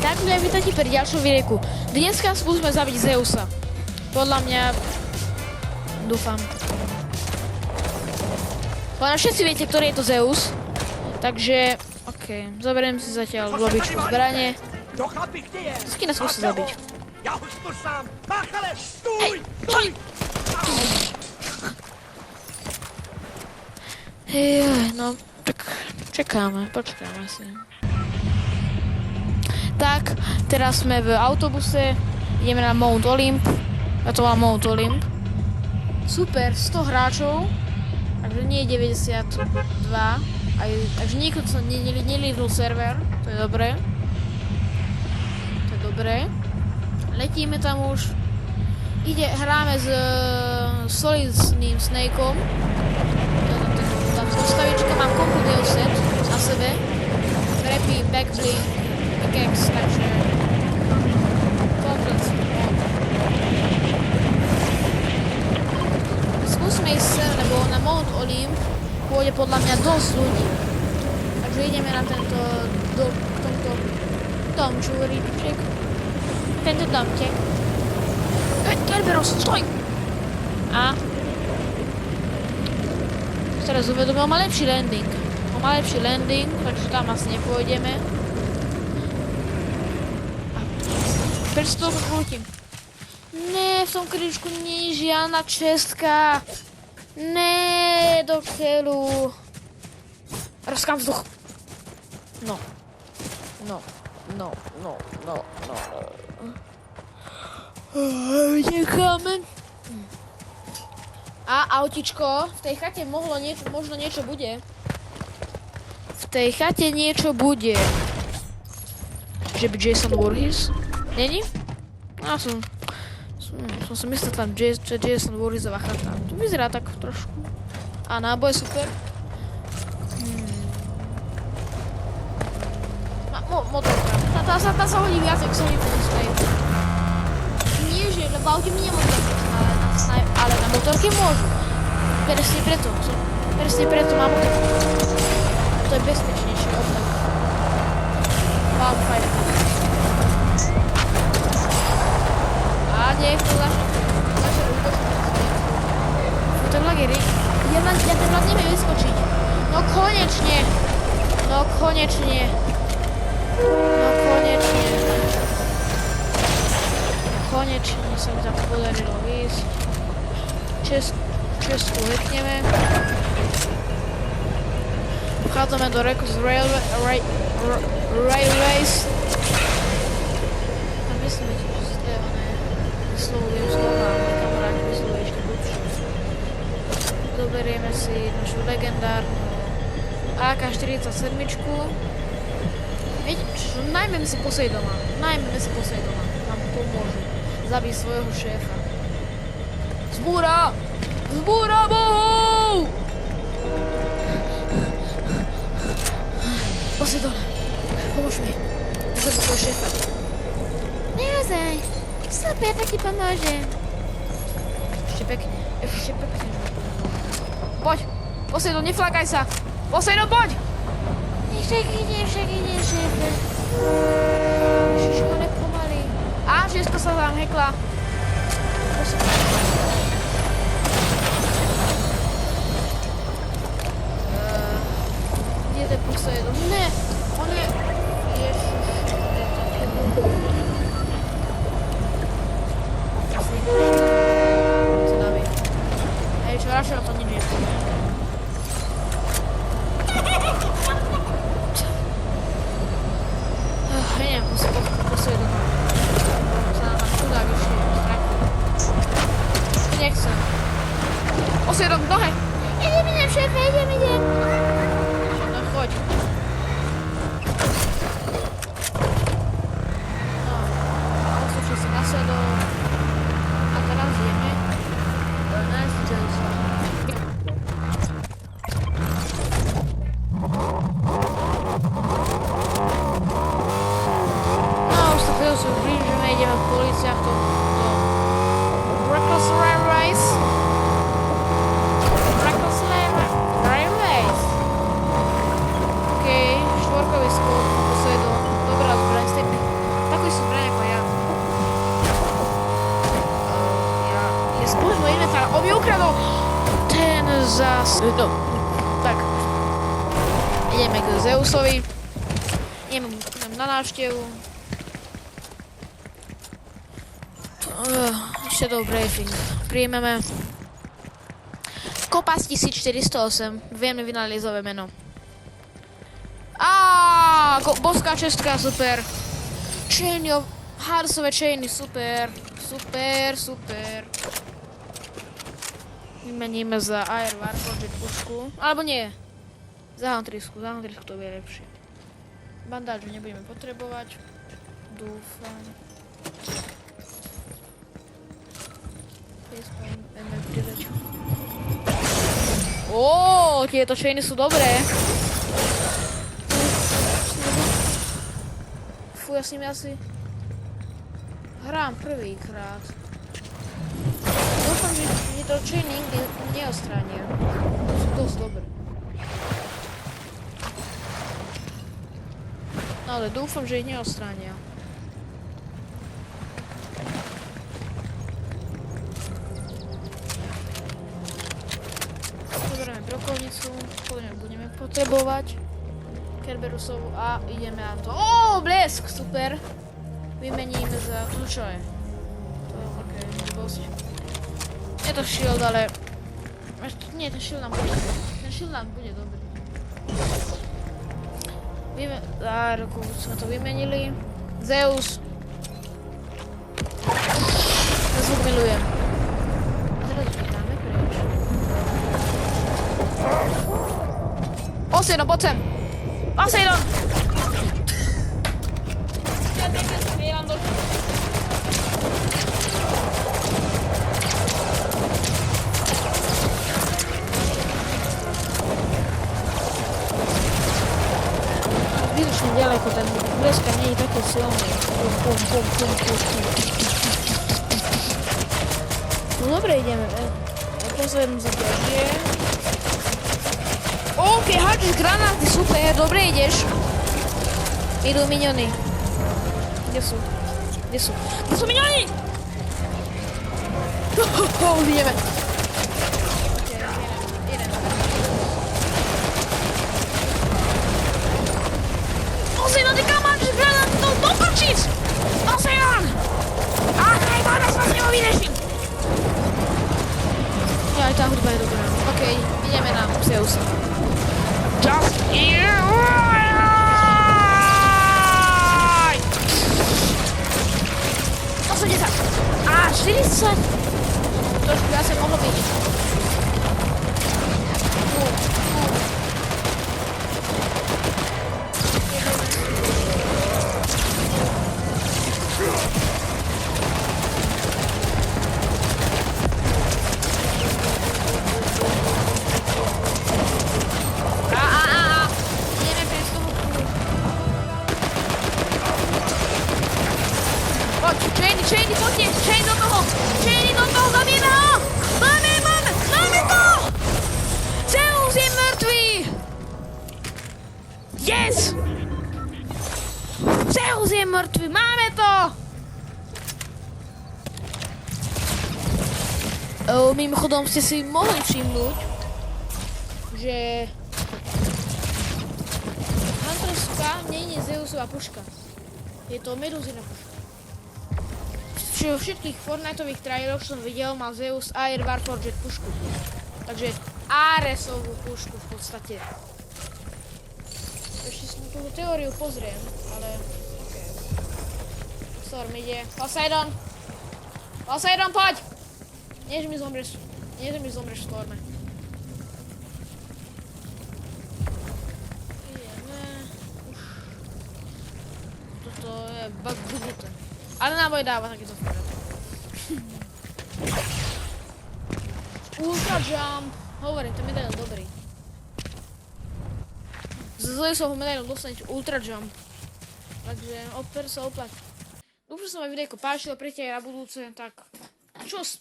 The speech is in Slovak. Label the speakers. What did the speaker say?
Speaker 1: Tak ľudia, vítajte pri ďalšom videjku. Dneska skúsme zabiť Zeusa. Podľa mňa... Dúfam. Podľa všetci viete, ktorý je to Zeus. Takže... OK, zoberiem si zatiaľ lobičku zbranie. Vždycky nás skúsi zabiť. Hej, no, tak počkáme si. Tak, teraz sme v autobuse, ideme na Mount Olymp. Ja to volám Mount Olymp. Super, 100 hráčov, takže nie 92. Takže nikto sa nelídnul server, to je dobré. Letíme tam už. Hráme s solidným Snakeom. Tá postavička mám komputer set na sebe. Trepy, backblink, pickaxe, takže... komplet. Skúsme ísť sem, lebo na Mount Olymp pôjde podľa mňa dosť ľudí. Takže ideme na tento domček. Tento domček. Kerberos, stoj! A... teraz uvedomil, má lepší landing. Takže tam asi nepôjdeme. Prečo to krútim? Ne, v tom kríčku nie je žiadna čestka. Ne, do keľu. Rozkám vzduch. No. Necháme. A autičko, v tej chate možno niečo bude. V tej chate niečo bude. Že by Jason Voorhees? Není? Ja som si myslel tam, že Jason Voorheesová chata. Tu vyzerá tak trošku. A náboj super. Motorka. Tá sa hodí viac, ak sa mi pomyslejú. Nie, že v aute mi nemôžu, ale na motorke môžu. Presne preto mám motorku. To je bezpečnejšie od tak. Mám fajn. A nech to začne útočiť. Ten vlak je ja ten vlak neviem vyskočiť. No konečne sa mi tam podarilo výjsť. Čestku letneme. Vchádzame do Records Railways. A myslíme si, že to je oné. Vyslovujem slova, môj kamarád vyslovuje ešte hlubšie. Zoberieme si našu legendárnu AK-47. Viete čo, najmeme si Poseidona. Nám pomôže zabiť svojho šéfa. Zbúra bohov! Poseidon, pomôž mi. Zabiť svojho šéfa. Neozaj, super, tak ti pomôžem. Ešte pekne. Poď, Poseidon, neflakaj sa. Poseidon, poď! Však ide, šéfe. Ježiško, nepomalý. A, žesko sa tam hekla. Kde je ten Poseidon? Ne, on je... Ježiš. Asi to dáme. Hej, čo, radšej o to nič je. Neviem, Poseidon. Sa nám chudák ešte strakol. Nechcem. Poseidon, nohe! Idem, šéfe, idem. No, choď. No, poslušaj si nasadol. A teraz ideme. Nájsť Zeusa. Ideme v policiách do Reckless Railways. OK, štvorkový skok, Poseidon. Dobrá zbraň, stepy. mi ukradol! Ten zas... No, tak. Ideme k Zeusovi. Idem na návštevu. Ešte to briefing. Príjmeme. Kopas 1408. Vieme vynalizové meno. Boská čestka, super. Chainio, Harsové chainy, super. Super. Vymeníme za Air Warforged pušku. Alebo nie. Za Huntrisku to bude lepšie. Bandáže nebudeme potrebovať. Dúfam. Tieto chainy sú dobré. Fú, ja s nimi asi hrám prvýkrát. Dúfam, že mi to chainy nikdy neostrania. To sú dosť dobré. No ale dúfam, že ich neostrania. Zoberieme brokovnicu, podľa budeme potrebovať Kerberusovú a ideme na to. Blesk, super. Vymeníme za to, čo je. To je okej, dosť. Je to shield, ale... Nie, ten shield nám bude dobrý. Roku sme to vymenili. Zeus. Ja zvuk milujem. Teraz dáme preč. Poseidon, poď sem! Poseidon! Ja pekne strieľam do... Výručne ďaleko, ten bleska nie je taký silný. Pum. No dobre, ideme. Pozriem za ďalšie. Hádžeš granáty, super, dobre ideš. Idú miniony. Kde sú? Kde sú miniony? Už ideme. Poseidon, ty kam hádžeš granáty? Do prčíc! Poseidon! Aj, máme sa s ním vynešiť. Aj tá hudba je dobrá. Okej, ideme na Zeusa. Just here! Posunie sa! 40! Trošku viacej mohlo byť. Chainy, poďte! Chain do toho! Zabijeme ho! Máme to! Zeus je mŕtvý! Yes! Zeus je mŕtvý! Máme to! Mimochodom ste si mohli všimnúť, že Hunterska nie je Zeusova puška. Je to Meduzina puška. Čiže vo všetkých Fortniteových traileroch, čo som videl, mal Zeus Air Warforged pušku. Takže Aresovú pušku v podstate. Ešte si túto teóriu pozriem, ale... Okay. Storm ide. Poseidon, poď! Nie, že mi zomreš v Storme. Ideme... Toto je bug buguté. Ale náboj dáva takéto vpred. Ultra Jump. Hovorím, ten medailon dobrý. Z Zeusovho medailon dostanete Ultra Jump. Takže oper sa oplatí. Dúfam, že sa vám videjko páčilo, príďte aj na budúce, tak čus!